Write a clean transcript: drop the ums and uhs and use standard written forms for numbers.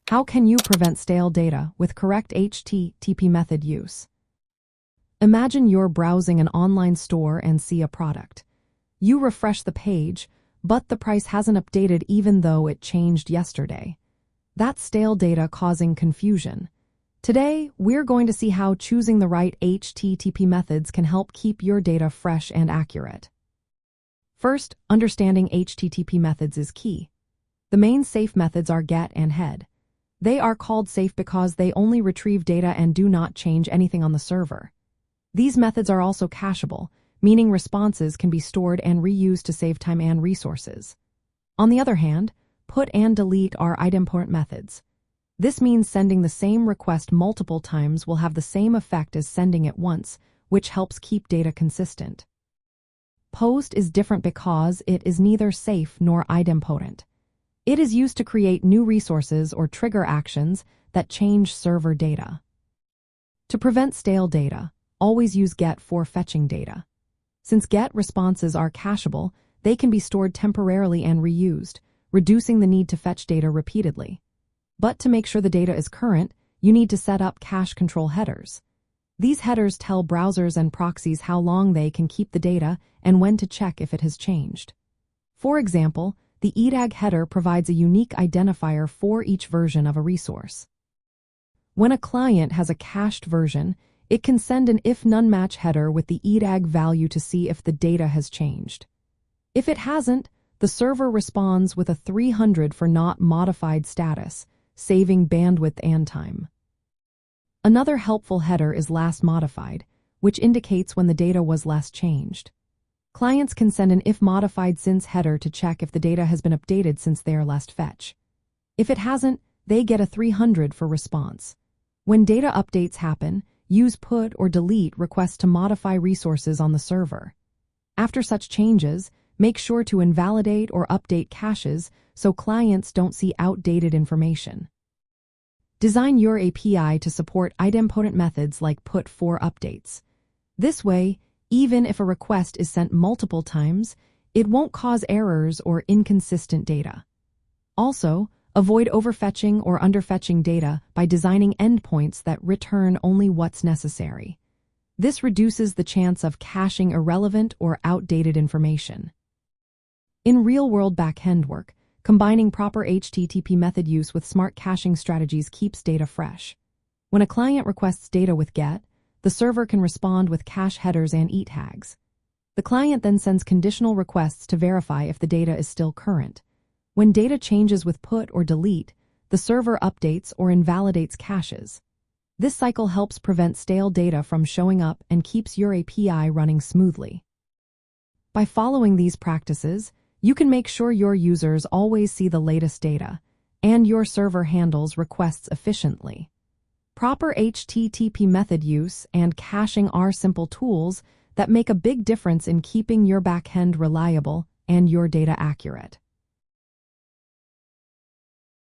How can you prevent stale data with correct HTTP method use? Imagine you're browsing an online store and see a product. You refresh the page, but the price hasn't updated even though it changed yesterday. That's stale data causing confusion. Today, we're going to see how choosing the right HTTP methods can help keep your data fresh and accurate. First, understanding HTTP methods is key. The main safe methods are GET and HEAD. They are called safe because they only retrieve data and do not change anything on the server. These methods are also cacheable, meaning responses can be stored and reused to save time and resources. On the other hand, put and delete are idempotent methods. This means sending the same request multiple times will have the same effect as sending it once, which helps keep data consistent. Post is different because it is neither safe nor idempotent. It is used to create new resources or trigger actions that change server data. To prevent stale data, always use GET for fetching data. Since GET responses are cacheable, they can be stored temporarily and reused, reducing the need to fetch data repeatedly. But to make sure the data is current, you need to set up cache control headers. These headers tell browsers and proxies how long they can keep the data and when to check if it has changed. For example, the EDAG header provides a unique identifier for each version of a resource. When a client has a cached version, it can send an if-none-match header with the EDAG value to see if the data has changed. If it hasn't, the server responds with a 300 for not modified status, saving bandwidth and time. Another helpful header is last modified, which indicates when the data was last changed. Clients can send an if modified since header to check if the data has been updated since their last fetch. If it hasn't, they get a 300 for response. When data updates happen, use put or delete requests to modify resources on the server. After such changes, make sure to invalidate or update caches so clients don't see outdated information. Design your API to support idempotent methods like put for updates. This way, even if a request is sent multiple times, it won't cause errors or inconsistent data. Also, avoid overfetching or underfetching data by designing endpoints that return only what's necessary. This reduces the chance of caching irrelevant or outdated information. In real-world backend work, combining proper HTTP method use with smart caching strategies keeps data fresh. When a client requests data with GET, the server can respond with cache headers and ET tags. The client then sends conditional requests to verify if the data is still current. When data changes with put or delete, the server updates or invalidates caches. This cycle helps prevent stale data from showing up and keeps your API running smoothly. By following these practices, you can make sure your users always see the latest data, and your server handles requests efficiently. Proper HTTP method use and caching are simple tools that make a big difference in keeping your backend reliable and your data accurate.